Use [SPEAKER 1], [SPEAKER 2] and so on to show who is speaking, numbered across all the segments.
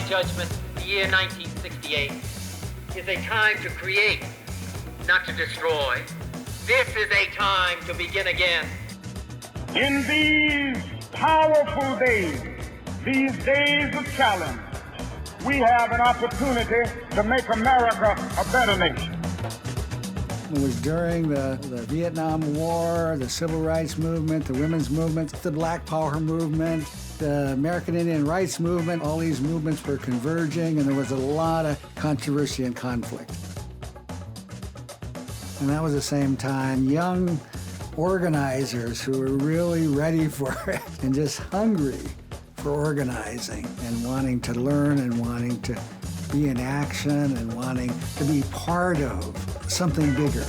[SPEAKER 1] judgment, the year 1968 is a time to create, not to destroy. This is a time to begin again.
[SPEAKER 2] In these powerful days, these days of challenge, we have an opportunity to make America a better nation.
[SPEAKER 3] It was during the Vietnam War, the Civil Rights Movement, the Women's Movement, the Black Power Movement, the American Indian Rights Movement. All these movements were converging, and there was a lot of controversy and conflict. And that was the same time young organizers who were really ready for it and just hungry for organizing and wanting to learn and wanting to be in action and wanting to be part of something bigger.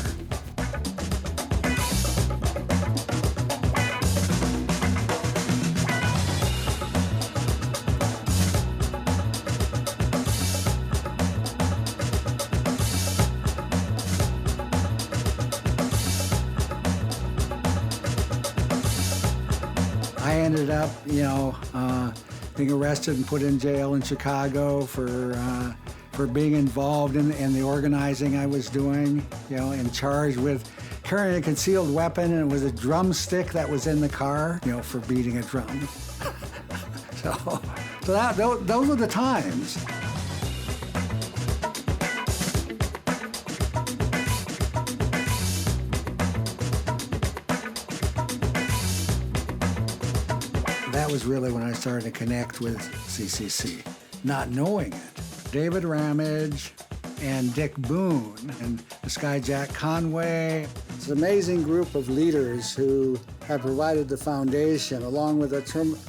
[SPEAKER 3] I ended up, being arrested and put in jail in Chicago for being involved in the organizing I was doing, and charged with carrying a concealed weapon, and it was a drumstick that was in the car, for beating a drum. so those were the times. That was really when I started to connect with CCC, not knowing it. David Ramage and Dick Boone and this guy Jack Conway. It's an amazing group of leaders who have provided the foundation, along with a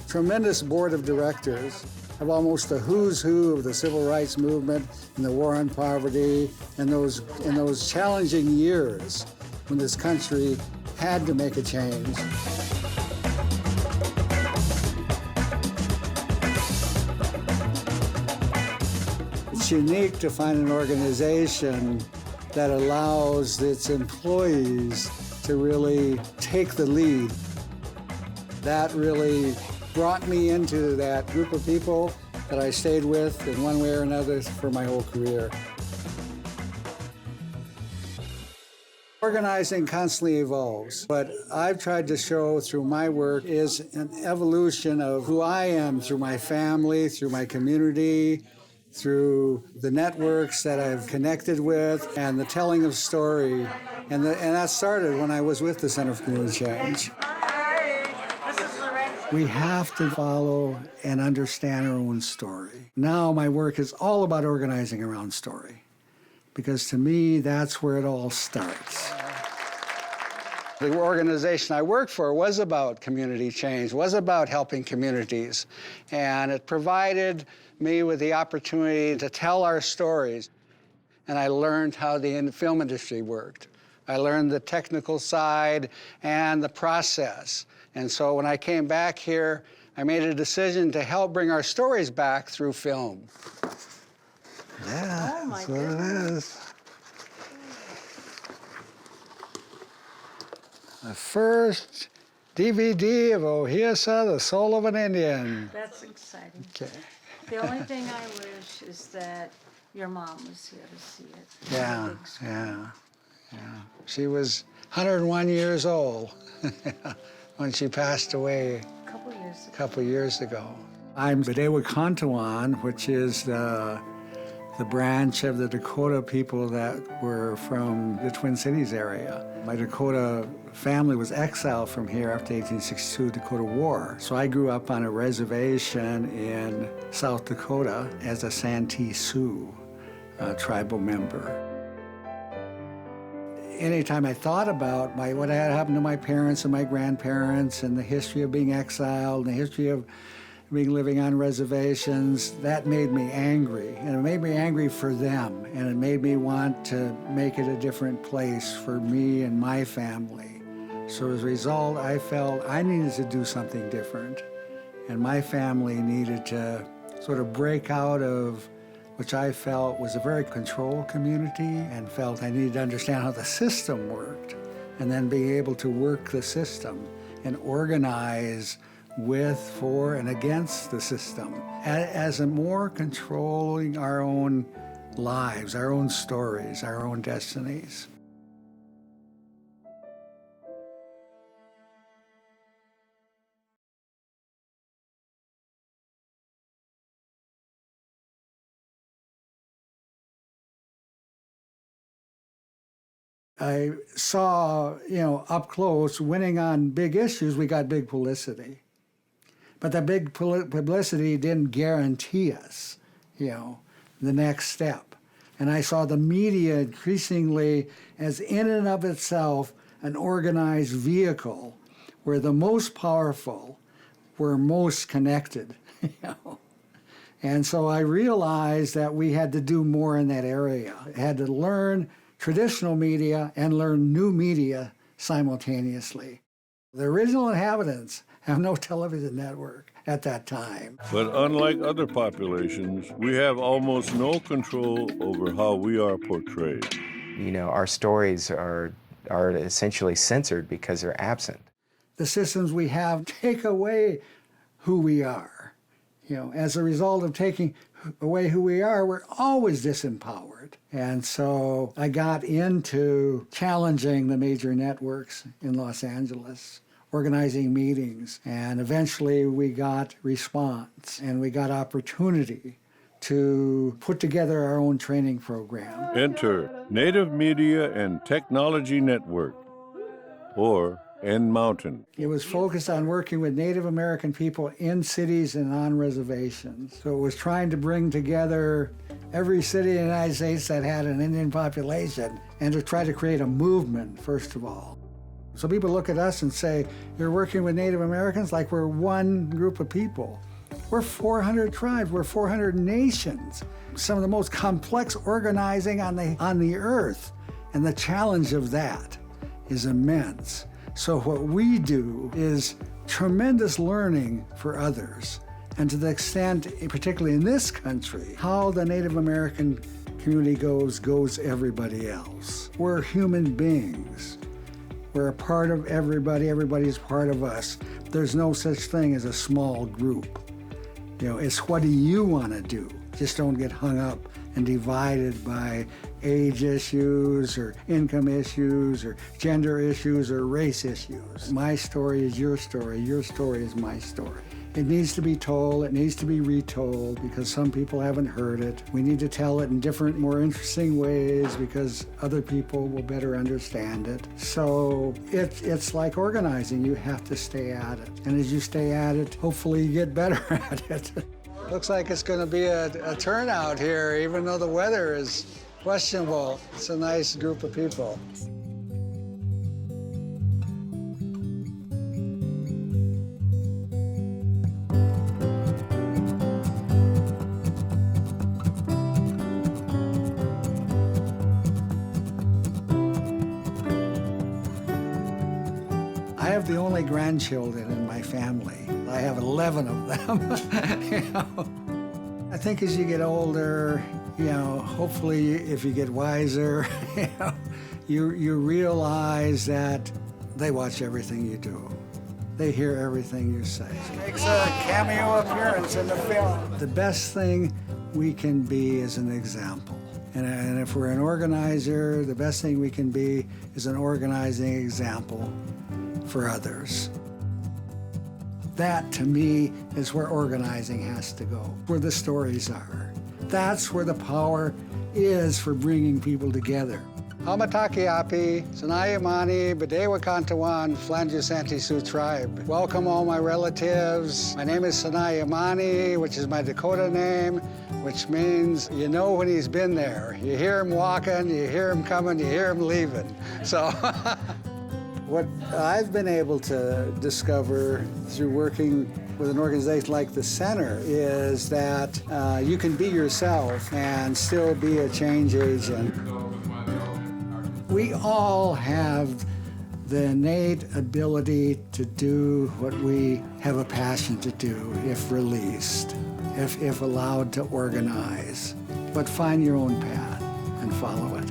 [SPEAKER 3] tremendous board of directors, of almost a who's who of the civil rights movement and the war on poverty, and in those challenging years when this country had to make a change. It's unique to find an organization that allows its employees to really take the lead. That really brought me into that group of people that I stayed with in one way or another for my whole career. Organizing constantly evolves. What I've tried to show through my work is an evolution of who I am through my family, through my community, through the networks that I've connected with, and the telling of story. And that started when I was with the Center for Community Change. We have to follow and understand our own story. Now my work is all about organizing around story, because to me, that's where it all starts. The organization I worked for was about community change, was about helping communities, and it provided me with the opportunity to tell our stories. And I learned how the film industry worked. I learned the technical side and the process. And so when I came back here, I made a decision to help bring our stories back through film. Yeah, that's what it is. The first DVD of Ohiosa, The Soul of an Indian.
[SPEAKER 4] That's exciting.
[SPEAKER 3] Okay.
[SPEAKER 4] The only thing I wish is that your mom was here to see it.
[SPEAKER 3] Yeah. She was 101 years old when she passed away
[SPEAKER 4] A
[SPEAKER 3] couple years ago. I'm Bedewa Kantawan, which is the branch of the Dakota people that were from the Twin Cities area. My Dakota family was exiled from here after the 1862 Dakota War. So I grew up on a reservation in South Dakota as a Santee Sioux tribal member. Anytime I thought about what had happened to my parents and my grandparents and the history of being exiled and the history of living on reservations, that made me angry. And it made me angry for them. And it made me want to make it a different place for me and my family. So as a result, I felt I needed to do something different. And my family needed to sort of break out of which I felt was a very controlled community, and felt I needed to understand how the system worked, and then being able to work the system and organize with, for, and against the system, as a more controlling our own lives, our own stories, our own destinies. I saw, up close, winning on big issues, we got big publicity. But that big publicity didn't guarantee us, the next step. And I saw the media increasingly as in and of itself an organized vehicle where the most powerful were most connected, And so I realized that we had to do more in that area. I had to learn traditional media and learn new media simultaneously. The original inhabitants have no television network at that time.
[SPEAKER 5] But unlike other populations, we have almost no control over how we are portrayed.
[SPEAKER 6] Our stories are essentially censored because they're absent.
[SPEAKER 3] The systems we have take away who we are. As a result of taking away who we are, we're always disempowered. And so I got into challenging the major networks in Los Angeles, organizing meetings, and eventually we got response and we got opportunity to put together our own training program.
[SPEAKER 5] Enter Native Media and Technology Network, or N-Mountain.
[SPEAKER 3] It was focused on working with Native American people in cities and on reservations. So it was trying to bring together every city in the United States that had an Indian population and to try to create a movement, first of all. So people look at us and say, you're working with Native Americans like we're one group of people. We're 400 tribes, we're 400 nations, some of the most complex organizing on the earth. And the challenge of that is immense. So what we do is tremendous learning for others. And to the extent, particularly in this country, how the Native American community goes everybody else. We're human beings. We're a part of everybody, everybody's part of us. There's no such thing as a small group. It's what do you want to do? Just don't get hung up and divided by age issues or income issues or gender issues or race issues. My story is your story is my story. It needs to be told, it needs to be retold because some people haven't heard it. We need to tell it in different, more interesting ways because other people will better understand it. So it's like organizing, you have to stay at it. And as you stay at it, hopefully you get better at it. Looks like it's going to be a turnout here, even though the weather is questionable. It's a nice group of people. I have the only grandchildren in my family. I have 11 of them. I think as you get older, hopefully if you get wiser, you realize that they watch everything you do. They hear everything you say. Makes a cameo appearance in the film. The best thing we can be is an example. And if we're an organizer, the best thing we can be is an organizing example for others. That, to me, is where organizing has to go, where the stories are. That's where the power is for bringing people together. Hamatakiapi, Sanayamani, Bedewakantawan, Flanjusanti Sioux tribe. Welcome all my relatives. My name is Sanayamani, which is my Dakota name, which means you know when he's been there. You hear him walking, you hear him coming, you hear him leaving. So. What I've been able to discover through working with an organization like the Center is that you can be yourself and still be a change agent. We all have the innate ability to do what we have a passion to do if released, if allowed to organize. But find your own path and follow it.